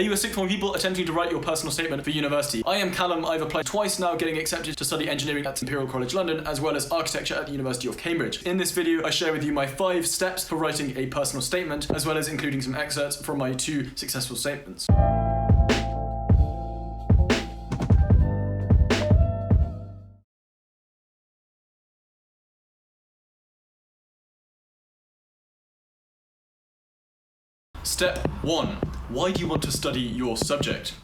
Are you a sixth form pupil attempting to write your personal statement for university? I am Callum. I've applied twice now, getting accepted to study engineering at Imperial College London, as well as architecture at the University of Cambridge. In this video, I share with you my 5 steps for writing a personal statement, as well as including some excerpts from my 2 successful statements. Step 1. Why do you want to study your subject?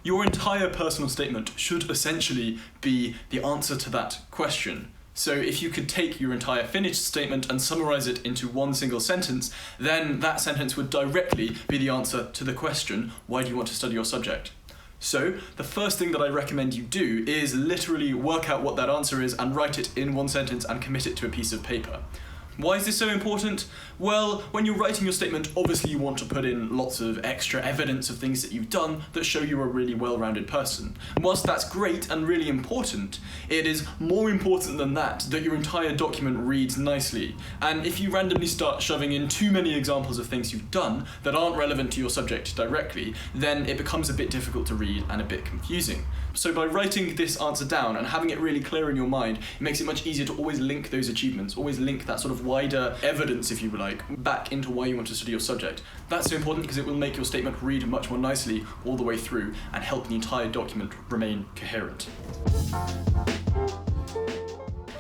Your entire personal statement should essentially be the answer to that question. So if you could take your entire finished statement and summarize it into one single sentence, then that sentence would directly be the answer to the question, why do you want to study your subject? So the first thing that I recommend you do is literally work out what that answer is and write it in one sentence and commit it to a piece of paper. Why is this so important? Well, when you're writing your statement, obviously you want to put in lots of extra evidence of things that you've done that show you're a really well-rounded person. And whilst that's great and really important, it is more important than that your entire document reads nicely. And if you randomly start shoving in too many examples of things you've done that aren't relevant to your subject directly, then it becomes a bit difficult to read and a bit confusing. So by writing this answer down and having it really clear in your mind, it makes it much easier to always link those achievements, always link that sort of wider evidence, if you like, back into why you want to study your subject. That's so important because it will make your statement read much more nicely all the way through and help the entire document remain coherent.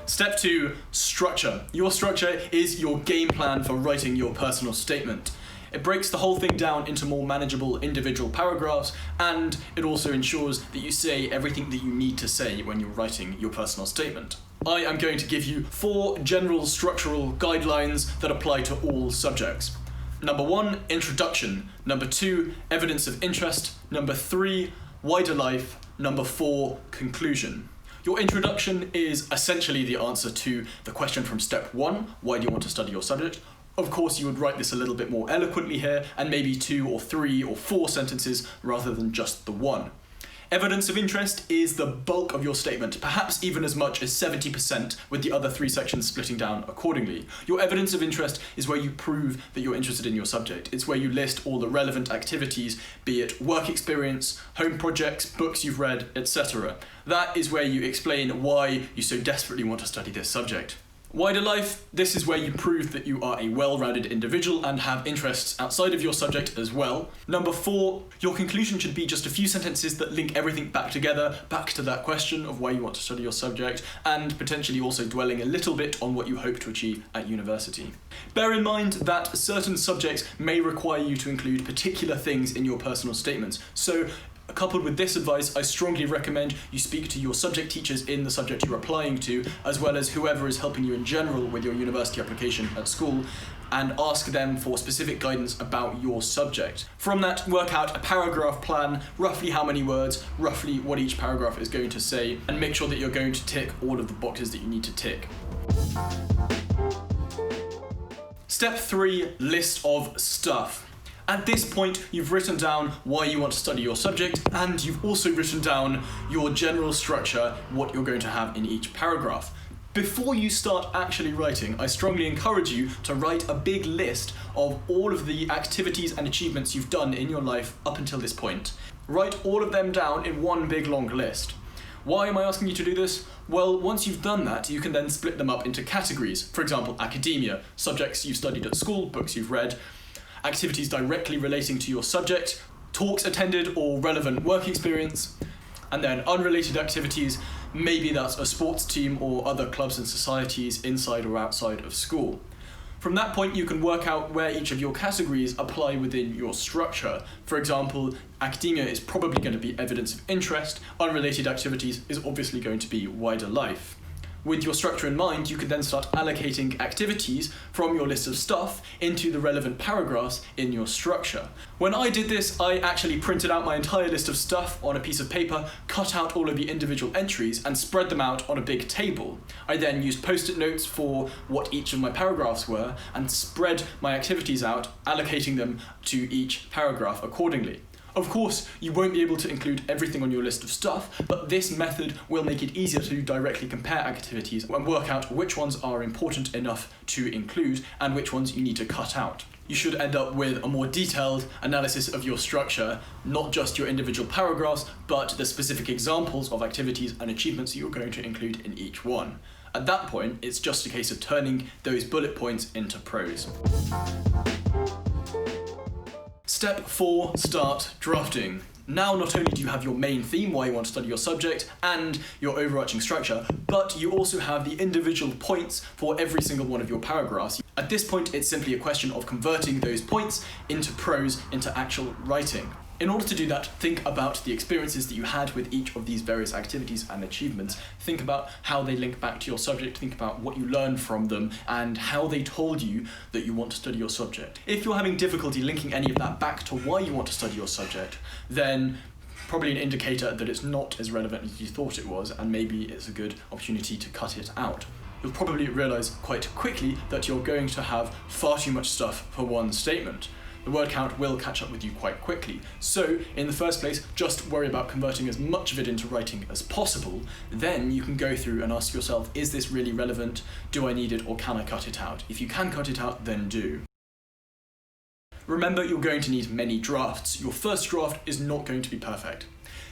Step 2, structure. Your structure is your game plan for writing your personal statement. It breaks the whole thing down into more manageable individual paragraphs, and it also ensures that you say everything that you need to say when you're writing your personal statement. I am going to give you 4 general structural guidelines that apply to all subjects. Number 1, introduction. Number 2, evidence of interest. Number 3, wider life. Number 4, conclusion. Your introduction is essentially the answer to the question from step 1, why do you want to study your subject? Of course, you would write this a little bit more eloquently here, and maybe 2 or 3 or 4 sentences rather than just the 1. Evidence of interest is the bulk of your statement, perhaps even as much as 70%, with the other 3 sections splitting down accordingly. Your evidence of interest is where you prove that you're interested in your subject. It's where you list all the relevant activities, be it work experience, home projects, books you've read, etc. That is where you explain why you so desperately want to study this subject. Wider life, this is where you prove that you are a well-rounded individual and have interests outside of your subject as well. Number 4, your conclusion should be just a few sentences that link everything back together, back to that question of why you want to study your subject, and potentially also dwelling a little bit on what you hope to achieve at university. Bear in mind that certain subjects may require you to include particular things in your personal statements, so coupled with this advice, I strongly recommend you speak to your subject teachers in the subject you're applying to, as well as whoever is helping you in general with your university application at school, and ask them for specific guidance about your subject. From that, work out a paragraph plan, roughly how many words, roughly what each paragraph is going to say, and make sure that you're going to tick all of the boxes that you need to tick. Step 3, list of stuff. At this point, you've written down why you want to study your subject, and you've also written down your general structure, what you're going to have in each paragraph. Before you start actually writing, I strongly encourage you to write a big list of all of the activities and achievements you've done in your life up until this point. Write all of them down in one big long list. Why am I asking you to do this? Well, once you've done that, you can then split them up into categories. For example, academia, subjects you've studied at school, books you've read, activities directly relating to your subject, talks attended or relevant work experience, and then unrelated activities, maybe that's a sports team or other clubs and societies inside or outside of school. From that point, you can work out where each of your categories apply within your structure. For example, academia is probably going to be evidence of interest, unrelated activities is obviously going to be wider life. With your structure in mind, you can then start allocating activities from your list of stuff into the relevant paragraphs in your structure. When I did this, I actually printed out my entire list of stuff on a piece of paper, cut out all of the individual entries, and spread them out on a big table. I then used post-it notes for what each of my paragraphs were, and spread my activities out, allocating them to each paragraph accordingly. Of course, you won't be able to include everything on your list of stuff, but this method will make it easier to directly compare activities and work out which ones are important enough to include and which ones you need to cut out. you should end up with a more detailed analysis of your structure, not just your individual paragraphs, but the specific examples of activities and achievements that you're going to include in each one. At that point, it's just a case of turning those bullet points into prose. Step 4, start drafting. Now, not only do you have your main theme, why you want to study your subject, and your overarching structure, but you also have the individual points for every single one of your paragraphs. At this point, it's simply a question of converting those points into prose, into actual writing. In order to do that, think about the experiences that you had with each of these various activities and achievements. Think about how they link back to your subject, think about what you learned from them, and how they told you that you want to study your subject. If you're having difficulty linking any of that back to why you want to study your subject, then probably an indicator that it's not as relevant as you thought it was, and maybe it's a good opportunity to cut it out. You'll probably realise quite quickly that you're going to have far too much stuff for one statement. The word count will catch up with you quite quickly. So, in the first place, just worry about converting as much of it into writing as possible. Then you can go through and ask yourself, is this really relevant? Do I need it, or can I cut it out? If you can cut it out, then do. Remember, you're going to need many drafts. Your first draft is not going to be perfect.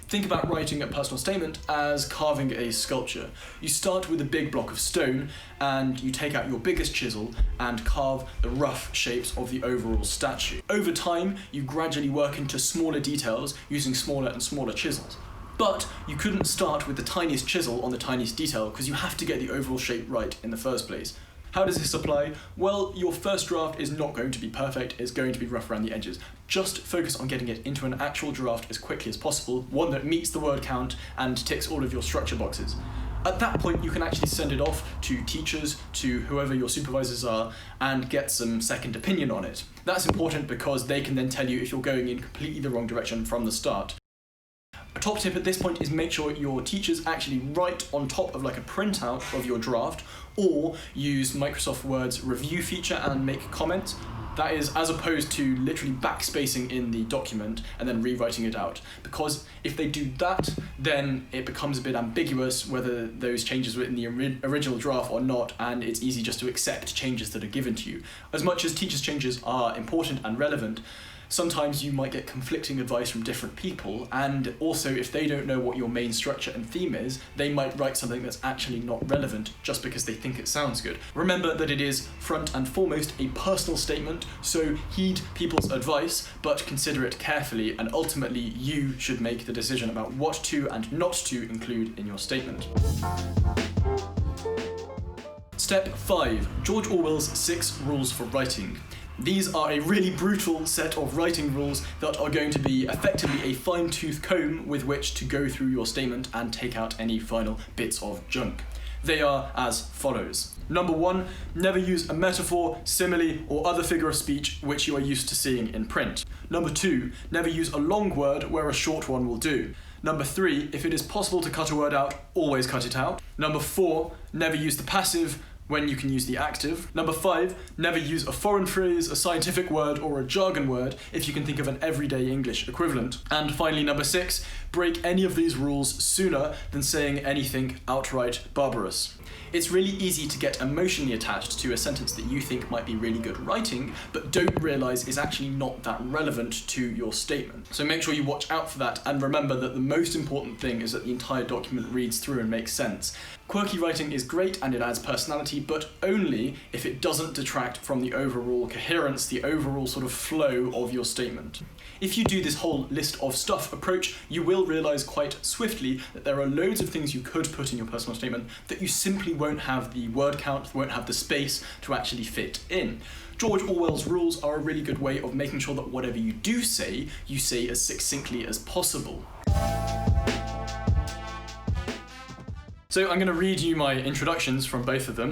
Think about writing a personal statement as carving a sculpture. You start with a big block of stone and you take out your biggest chisel and carve the rough shapes of the overall statue. Over time, you gradually work into smaller details using smaller and smaller chisels. But you couldn't start with the tiniest chisel on the tiniest detail because you have to get the overall shape right in the first place. How does this apply? Well, your first draft is not going to be perfect, it's going to be rough around the edges. Just focus on getting it into an actual draft as quickly as possible, one that meets the word count and ticks all of your structure boxes. At that point, you can actually send it off to teachers, to whoever your supervisors are, and get some second opinion on it. That's important because they can then tell you if you're going in completely the wrong direction from the start. A top tip at this point is make sure your teachers actually write on top of like a printout of your draft, or use Microsoft Word's review feature and make comments. That is, as opposed to literally backspacing in the document and then rewriting it out. Because if they do that, then it becomes a bit ambiguous whether those changes were in the original draft or not, and it's easy just to accept changes that are given to you. As much as teachers' changes are important and relevant, sometimes you might get conflicting advice from different people, and also if they don't know what your main structure and theme is, they might write something that's actually not relevant just because they think it sounds good. Remember that it is front and foremost a personal statement, so heed people's advice, but consider it carefully, and ultimately you should make the decision about what to and not to include in your statement. Step 5. George Orwell's 6 Rules for Writing. These are a really brutal set of writing rules that are going to be effectively a fine-tooth comb with which to go through your statement and take out any final bits of junk. They are as follows. Number 1, never use a metaphor, simile, or other figure of speech which you are used to seeing in print. Number 2, never use a long word where a short one will do. Number 3, if it is possible to cut a word out, always cut it out. Number 4, never use the passive when you can use the active. Number 5, never use a foreign phrase, a scientific word, or a jargon word if you can think of an everyday English equivalent. And finally, number 6, break any of these rules sooner than saying anything outright barbarous. It's really easy to get emotionally attached to a sentence that you think might be really good writing, but don't realise is actually not that relevant to your statement. So make sure you watch out for that, and remember that the most important thing is that the entire document reads through and makes sense. Quirky writing is great and it adds personality, but only if it doesn't detract from the overall coherence, the overall sort of flow of your statement. If you do this whole list of stuff approach, you will realise quite swiftly that there are loads of things you could put in your personal statement that you simply won't have the word count, won't have the space to actually fit in. George Orwell's rules are a really good way of making sure that whatever you do say, you say as succinctly as possible. So I'm going to read you my introductions from both of them.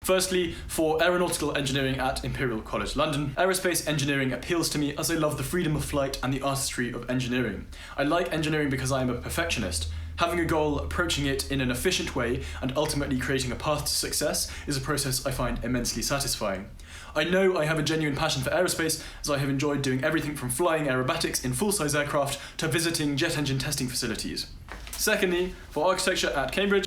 Firstly, for Aeronautical Engineering at Imperial College London, aerospace engineering appeals to me as I love the freedom of flight and the artistry of engineering. I like engineering because I am a perfectionist. Having a goal, approaching it in an efficient way, and ultimately creating a path to success is a process I find immensely satisfying. I know I have a genuine passion for aerospace, as I have enjoyed doing everything from flying aerobatics in full-size aircraft to visiting jet engine testing facilities. Secondly, for architecture at Cambridge,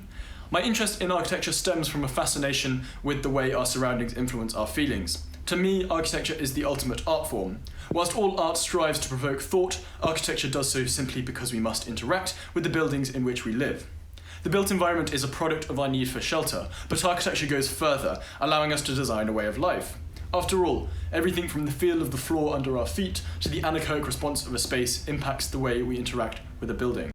My interest in architecture stems from a fascination with the way our surroundings influence our feelings. To me, architecture is the ultimate art form. Whilst all art strives to provoke thought, architecture does so simply because we must interact with the buildings in which we live. The built environment is a product of our need for shelter, but architecture goes further, allowing us to design a way of life. After all, everything from the feel of the floor under our feet to the anechoic response of a space impacts the way we interact with a building.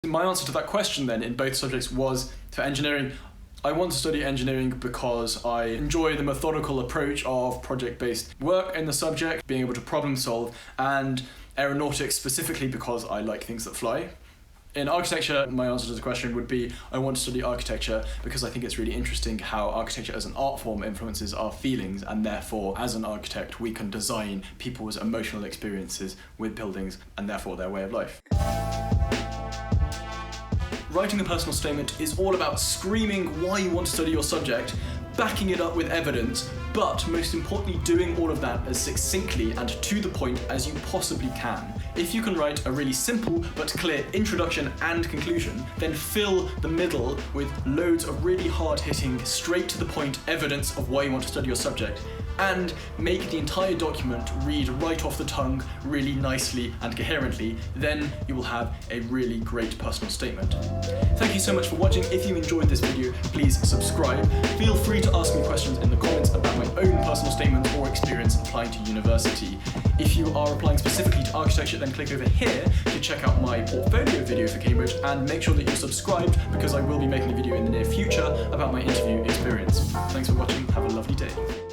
My answer to that question then in both subjects was, for engineering, I want to study engineering because I enjoy the methodical approach of project-based work in the subject, being able to problem solve, and aeronautics specifically because I like things that fly. In architecture, my answer to the question would be, I want to study architecture because I think it's really interesting how architecture as an art form influences our feelings, and therefore, as an architect, we can design people's emotional experiences with buildings and therefore their way of life. Writing a personal statement is all about screaming why you want to study your subject, backing it up with evidence, but most importantly doing all of that as succinctly and to the point as you possibly can. If you can write a really simple but clear introduction and conclusion, then fill the middle with loads of really hard-hitting, straight to the point evidence of why you want to study your subject, and make the entire document read right off the tongue really nicely and coherently, then you will have a really great personal statement. Thank you so much for watching. If you enjoyed this video, please subscribe. Feel free to ask me questions in the comments about my own personal statements or experience applying to university. If you are applying specifically to architecture, then click over here to check out my portfolio video for Cambridge, and make sure that you're subscribed because I will be making a video in the near future about my interview experience. Thanks for watching, have a lovely day.